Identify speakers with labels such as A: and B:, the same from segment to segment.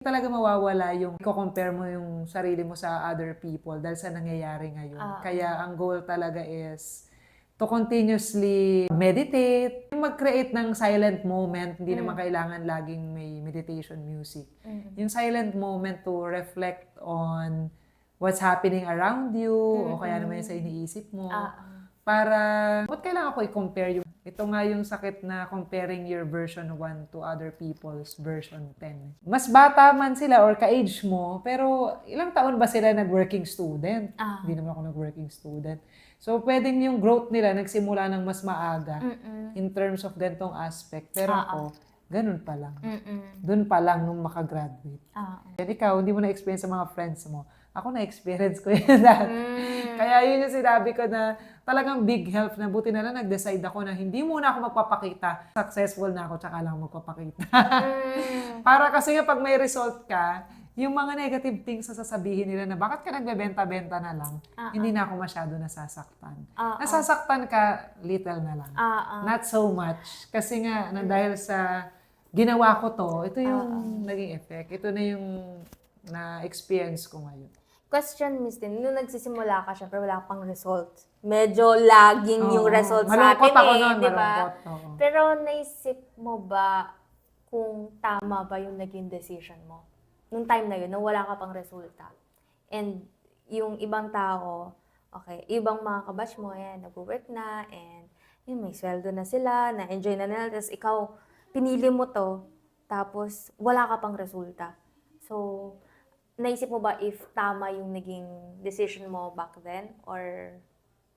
A: Talaga mawawala yung i-compare mo yung sarili mo sa other people dahil sa nangyayari ngayon. Kaya ang goal talaga is to continuously meditate, mag-create ng silent moment, hindi naman kailangan laging may meditation music. Yung silent moment to reflect on what's happening around you, o kaya naman yung sa iniisip mo. Para, ba't kailangan ko i-compare yung, ito nga yung sakit na comparing your version 1 to other people's version 10. Mas bata man sila or ka-age mo, pero ilang taon ba sila nag-working student? Hindi naman ako nag-working student. So, pwedeng yung growth nila nagsimula ng mas maaga in terms of ganitong aspect. Pero ako, ganun pa lang. Doon pa lang nung makagraduate. Yan ikaw, hindi mo na-experience sa mga friends mo. Ako na-experience ko yun dati. Kaya yun yung sinabi ko na talagang big help na buti na lang nag-decide ako na hindi muna ako magpapakita. Successful na ako, tsaka lang magpapakita. Para kasi nga pag may result ka, yung mga negative things na sasabihin nila na bakit ka nagbebenta-benta na lang, hindi na ako masyado nasasaktan. Nasasaktan ka, little na lang. Not so much. Kasi nga, na dahil sa ginawa ko to, ito yung naging effect. Ito na yung na-experience ko ngayon.
B: Question, Miss Tin, nung nagsisimula ka, syempre wala pang result. Medyo lagging yung results sa atin di ba? Pero naisip mo ba kung tama ba yung naging decision mo? Nung time na yun, nung wala ka pang resulta. And yung ibang tao, okay, ibang mga kabatch mo, nag-work na, and yun, may sweldo na sila, na-enjoy na nila, tapos ikaw, pinili mo to, tapos wala ka pang resulta. So, naisip mo ba if tama yung naging decision mo back then, or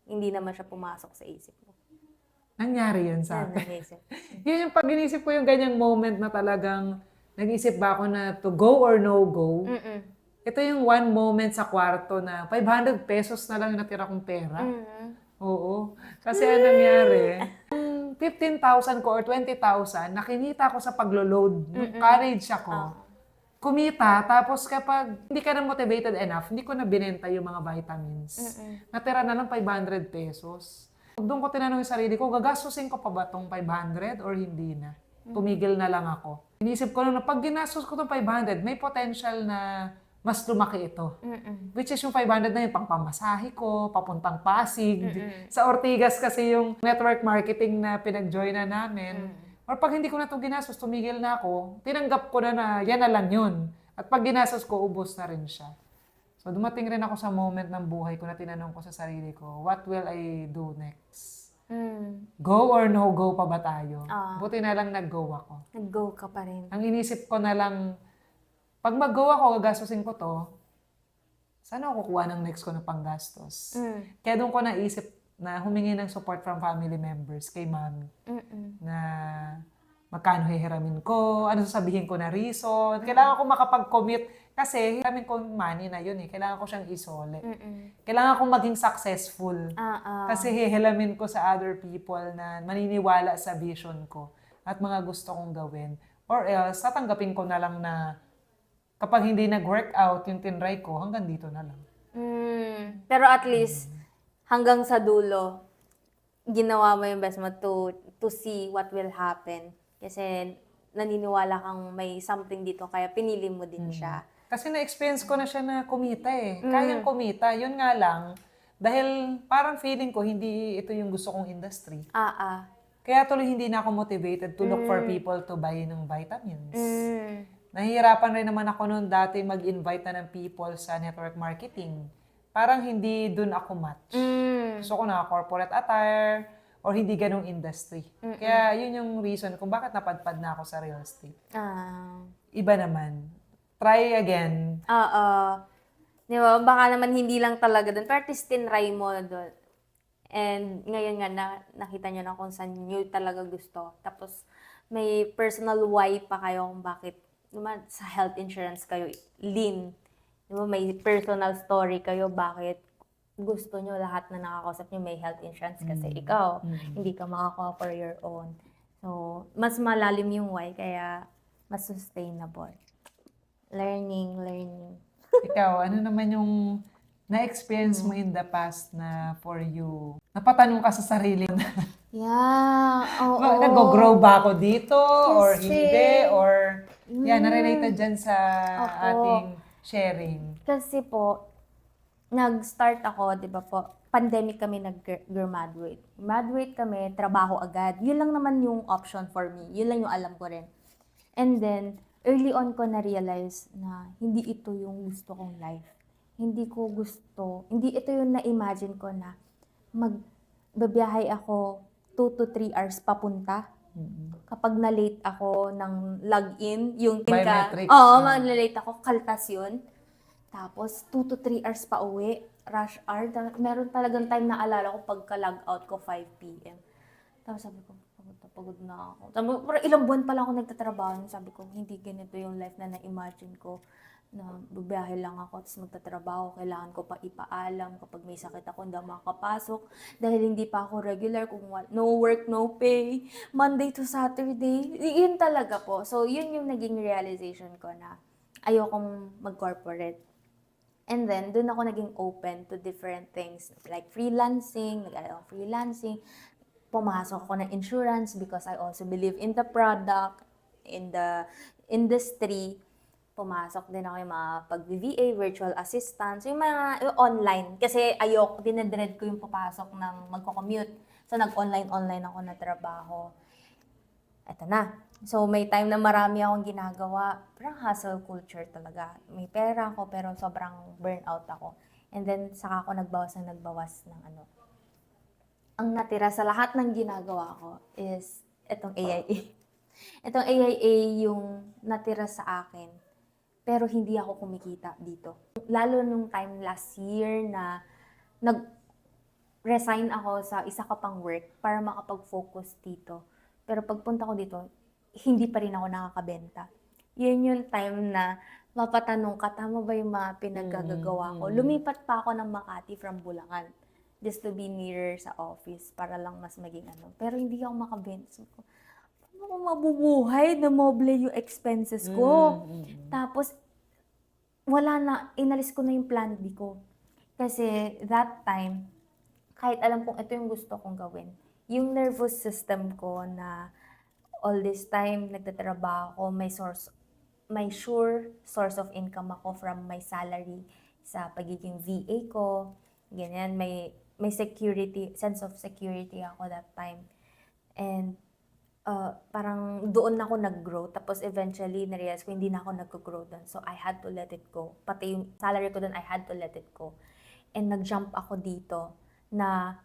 B: hindi naman siya pumasok sa isip mo?
A: Nangyari yun sa akin. Yun yung pag inisip ko yung ganyang moment na talagang nag-isip ba ako na to go or no go. Ito yung one moment sa kwarto na 500 pesos na lang yung natira kong pera. Oo. Kasi anong nangyari? 15,000 ko or 20,000, nakinita ko sa paglo-load. Nung college ako. Kumita, tapos kapag hindi ka na motivated enough, hindi ko na binenta yung mga vitamins. Natira na lang 500 pesos. Doon ko tinanong yung sarili ko, gagastusin ko pa ba itong 500 or hindi na? Tumigil na lang ako. Inisip ko na pag ginastos ko itong 500, may potential na mas lumaki ito. Which is yung 500 na yung pangpamasahe ko, papuntang Pasig. Sa Ortigas kasi yung network marketing na pinag-join na namin. Or pag hindi ko na ito ginastos, tumigil na ako, tinanggap ko na yan na lang yun. At pag ginastos ko, ubos na rin siya. So dumating rin ako sa moment ng buhay ko na tinanong ko sa sarili ko, what will I do next? Go or no go pa ba tayo? Buti na lang nag-go ako.
B: Nag-go ka pa rin.
A: Ang inisip ko na lang, pag mag-go ako, gagastusin ko to, saan ako kukuha ng next ko na panggastos? Kaya doon ko naisip na humingi ng support from family members kay mami. Na magkano hihiramin ko, ano sasabihin ko na reason. Kailangan ko makapag-commit kasi hiramin ko money na yun eh. Kailangan ko siyang isole. Kailangan ko maging successful. Kasi hihiramin ko sa other people na maniniwala sa vision ko at mga gusto kong gawin. Or else, tatanggapin ko na lang na kapag hindi nag-work out yung tinry ko, hanggang dito na lang.
B: Pero at least, hanggang sa dulo, ginawa mo yung best mo to see what will happen. Kasi naniniwala kang may something dito, kaya pinili mo din siya.
A: Kasi na-experience ko na siya na kumita eh. Kayang kumita. Yun nga lang, dahil parang feeling ko, hindi ito yung gusto kong industry. Kaya tuloy hindi na ako motivated to look for people to buy ng vitamins. Nahihirapan rin naman ako noon dati mag-invite na ng people sa network marketing. Parang hindi dun ako match. Gusto ko na corporate attire or hindi ganong industry. Kaya yun yung reason kung bakit napadpad na ako sa real estate. Iba naman. Try again.
B: Di ba? Baka naman hindi lang talaga dun. Pero at least tinry mo dun. And ngayon nga, nakita nyo na kung saan nyo talaga gusto. Tapos may personal why pa kayo kung bakit naman sa health insurance kayo lean. Diba, may personal story kayo bakit gusto nyo lahat na nakakausap nyo may health insurance kasi ikaw, hindi ka makakuha for your own. So, mas malalim yung why, kaya mas sustainable. Learning.
A: Ikaw, ano naman yung na-experience mo in the past na for you? Napatanong ka sa sarili
B: Yeah, oo.
A: Nag-grow ba ako dito? Or
B: Kasi
A: hindi? Or Yeah, narelated dyan sa
B: Opo.
A: ating sharing.
B: Kasi po, nag-start ako, di ba po, pandemic kami nag-graduate. Graduate kami, trabaho agad. Yun lang naman yung option for me. Yun lang yung alam ko rin. And then, early on ko na-realize na hindi ito yung gusto kong life. Hindi ito yung na-imagine ko na magbabiyahe ako 2 to 3 hours papunta. Kapag na-late ako ng login, yung
A: Biometrics.
B: Oo, late ako, kaltas yun. Tapos, 2 to 3 hours pa uwi, rush hour. Meron talagang time na alala ko pagka-log out ko 5 p.m. Tapos sabi ko, pagod na ako. Pero ilang buwan pa lang ako nagtatrabaho. Sabi ko, hindi ganito yung life na na-imagine ko. Na bubiyahe lang ako, tapos magtatrabaho. Kailangan ko pa ipaalam kapag may sakit ako, hindi ako makakapasok. Dahil hindi pa ako regular, kung no work, no pay. Monday to Saturday. Yun talaga po. So, yun yung naging realization ko na ayokong mag-corporate. And then, dun ako naging open to different things like freelancing, nag-aaral ako freelancing, pumasok ako ng insurance because I also believe in the product, in the industry. Pumasok din ako yung mga pag-VA, virtual assistants, yung mga yung online. Kasi dinedread ko yung papasok ng magko-commute. So, nag-online ako na trabaho. Eto na. So, may time na marami akong ginagawa. Parang hustle culture talaga. May pera ako, pero sobrang burnout ako. And then, saka ako nagbawas ng ano. Ang natira sa lahat ng ginagawa ko is itong AIA. Itong AIA yung natira sa akin. Pero hindi ako kumikita dito. Lalo nung time last year na nag-resign ako sa isa ka pang work para makapag-focus dito. Pero pagpunta ko dito, hindi pa rin ako nakakabenta. Yun yung time na mapatanong ka, tama ba yung mga pinaggagawa ko? Lumipat pa ako ng Makati from Bulacan just to be nearer sa office para lang mas maging ano. Pero hindi ako makabenta. So, paano ako mabubuhay? Namoble yung expenses ko. Tapos, inalis ko na yung plan B ko. Kasi that time, kahit alam kong ito yung gusto kong gawin, yung nervous system ko na all this time nagtatrabaho ako, may sure source of income ako from my salary sa pagiging VA ko. Ganyan, may sense of security ako that time. And parang doon ako nag-grow. Tapos eventually, na-realize ko hindi na ako nag-grow doon. So, I had to let it go. Pati yung salary ko doon, I had to let it go. And nag-jump ako dito na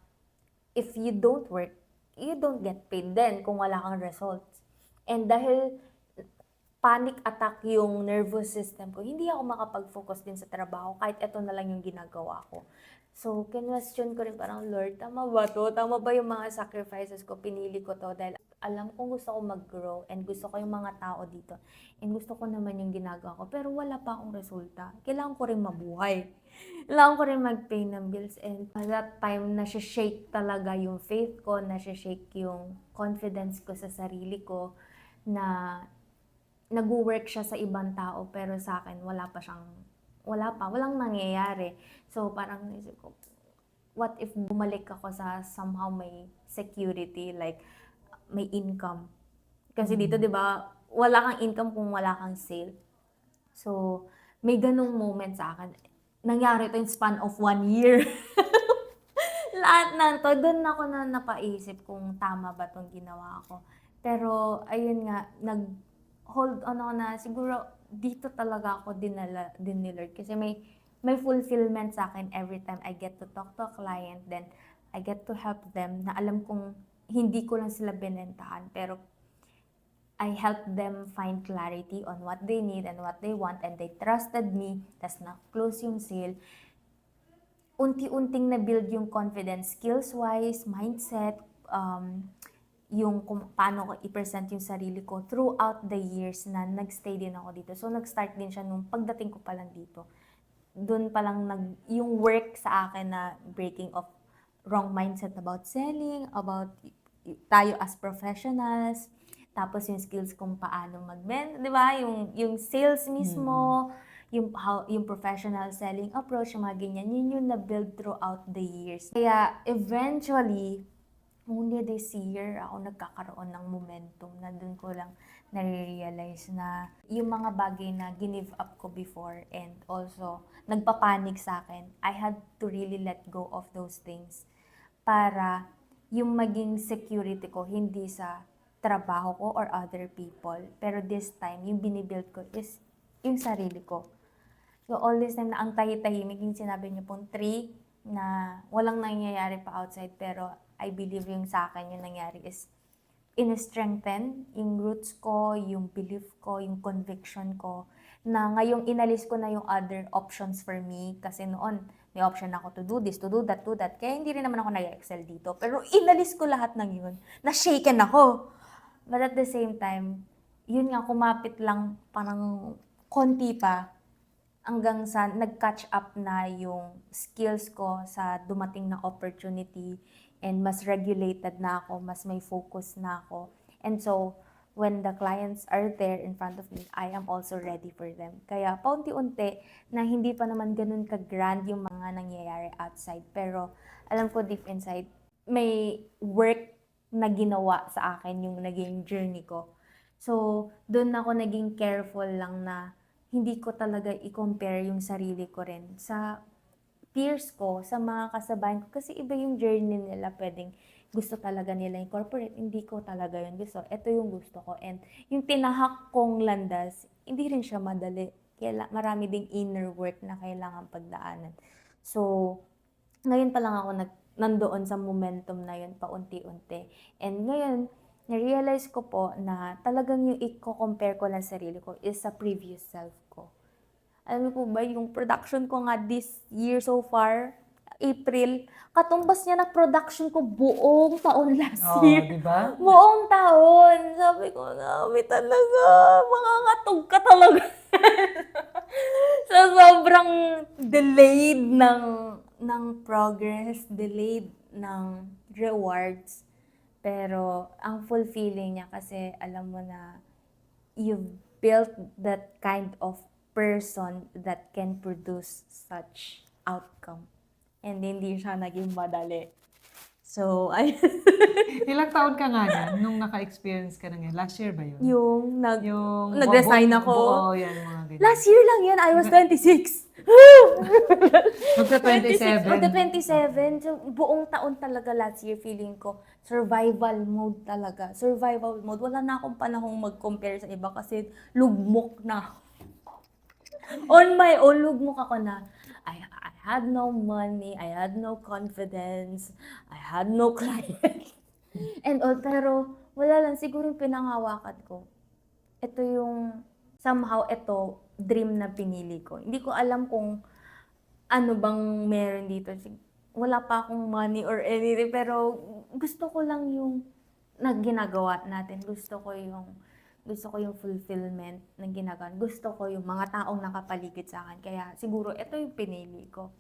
B: if you don't work, you don't get paid din kung wala kang results. And dahil panic attack yung nervous system ko, hindi ako makapag-focus din sa trabaho kahit ito na lang yung ginagawa ko. So, kinwestiyon ko rin parang, Lord, tama ba to? Tama ba yung mga sacrifices ko? Pinili ko to dahil alam kong gusto ko mag-grow and gusto ko yung mga tao dito. And gusto ko naman yung ginagawa ko. Pero wala pa akong resulta. Kailangan ko rin mabuhay. Kailangan ko rin mag-pay ng bills. And at that time, nasi-shake talaga yung faith ko, nasi-shake yung confidence ko sa sarili ko na nag-work siya sa ibang tao pero sa akin walang nangyayari. So parang naisip ko, what if bumalik ako sa somehow may security, like may income. Kasi dito 'di ba, wala kang income kung wala kang sale. So may ganung moment sa akin. Nangyari ito in span of 1 year. Lahat na to, doon ako na napaisip kung tama ba tong ginawa ko. Pero ayun nga, hold on ako na siguro dito talaga ako dinala din ni Lord kasi may fulfillment sa akin every time I get to talk to a client, then I get to help them na alam kong hindi ko lang sila binentahan pero I help them find clarity on what they need and what they want and they trusted me, tas na-close yung sale. Unti-unting na-build yung confidence skills-wise, mindset, yung kung paano ko i-present yung sarili ko throughout the years na nagstay din ako dito. So, nag-start din siya nung pagdating ko pa lang dito. Doon pa lang yung work sa akin na breaking of wrong mindset about selling, about tayo as professionals, tapos yung skills kung paano di ba? Yung sales mismo, yung professional selling approach, yung mga ganyan, yun yung na-build throughout the years. Kaya, eventually, only this year ako nagkakaroon ng momentum na dun ko lang nare-realize na yung mga bagay na give up ko before and also nagpapanik sa akin, I had to really let go of those things para yung maging security ko hindi sa trabaho ko or other people. Pero this time, yung binibuild ko is yung sarili ko. So all this time na ang tahimik, yung sinabi niyo pong 3 na walang nangyayari pa outside pero I believe yung sa akin yung nangyari is in-strengthen yung roots ko, yung belief ko, yung conviction ko na ngayong inalis ko na yung other options for me kasi noon may option ako to do this, to do that, kaya hindi rin naman ako nag-excel dito pero inalis ko lahat ng yun, na-shaken ako. But at the same time, yun nga kumapit lang parang konti pa hanggang sa nag-catch up na yung skills ko sa dumating na opportunity and mas regulated na ako, mas may focus na ako. And so, when the clients are there in front of me, I am also ready for them. Kaya paunti-unti na hindi pa naman ganun ka-grand yung mga nangyayari outside. Pero alam ko deep inside, may work na ginawa sa akin yung naging journey ko. So, doon ako naging careful lang na hindi ko talaga i-compare yung sarili ko rin sa peers ko, sa mga kasabayan ko. Kasi iba yung journey nila, pwedeng gusto talaga nila yung corporate, hindi ko talaga yun gusto. Ito yung gusto ko. And yung tinahak kong landas, hindi rin siya madali. Marami ding inner work na kailangan pagdaanan. So, ngayon pa lang ako nandoon sa momentum na yun, paunti-unti. And ngayon, na-realize ko po na talagang yung i-compare ko lang sarili ko is sa previous self ko. Alam niyo po ba, yung production ko nga this year so far, April, katumbas niya na production ko buong taon last year.
A: Diba?
B: Buong taon. Sabi ko, namin talaga, makakatog ka talaga. So, sobrang delayed ng progress, delayed ng rewards. Pero, ang fulfilling niya kasi alam mo na you've built that kind of person that can produce such outcome. And hindi siya naging madali. So,
A: Ilang taon ka nga yan nung naka-experience ka na ngayon? Last year ba yun?
B: yung
A: Yung
B: nag-resign ako.
A: Oo, yan, mga ganyan.
B: Last year lang yan, I was 26.
A: Magka-27.
B: Magka-27. So, buong taon talaga last year, feeling ko, survival mode talaga. Survival mode. Wala na akong panahong mag-compare sa iba kasi lugmok na ako. On my own, lugmok ako na, I had no money, I had no confidence, I had no client. And all, pero wala lang, siguro yung pinangawakan ko. Ito yung, somehow, ito, dream na pinili ko. Hindi ko alam kung ano bang meron dito. Wala pa akong money or anything, pero gusto ko lang yung ginagawa natin. Gusto ko yung fulfillment ng ginagawa. Gusto ko yung mga taong nakapaligid sa akin. Kaya siguro ito yung pinili ko.